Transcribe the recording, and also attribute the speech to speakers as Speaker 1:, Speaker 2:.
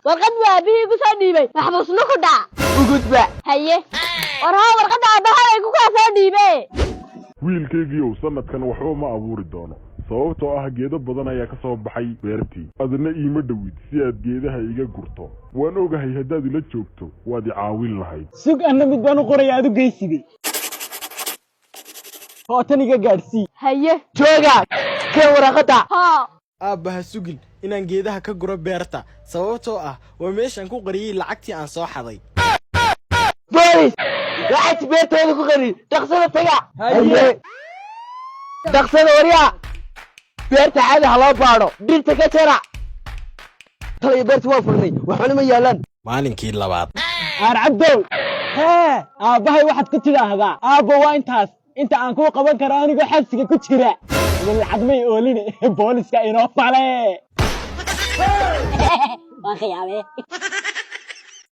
Speaker 1: warqad waa bihi ku soo dhiibay maxbuusna ku dhac
Speaker 2: ugudba
Speaker 1: haye warha warqada abahay ku soo dhiibay
Speaker 3: wiilkaygiiyow sanadkan waxba ma abuuri doono sababtoo ah geedo badan ayaa ka soo baxay beertii adna iima dhawid si aad geedaha iga gurto waan ogahay haddaad ila joogto waad i caawin lahayd
Speaker 2: sug anna mid baan u qoray aad u geysigay هاتني قارسي
Speaker 1: هيه
Speaker 2: جوجا كم ورقتها
Speaker 1: ها
Speaker 2: أبها سجل إن أنجدها كجرب بيرتا سوته ومش أنكو قري لعكتي عن صاح ضي بوليس لعت بيرتا هذا قري تغسل تجا هيه تغسل وريا بيرتا هذا هلا بارو بنت كترة ترى بيرتا وافرني وحنا ما يلان
Speaker 4: maalinkii labaad
Speaker 2: عبدو ها أبها واحد كتير هذا أبو وين انت انكو قبل كرانيغو حبسيga ku jira wal cadmay oolin booliska inoo falay
Speaker 1: waa khiyaabay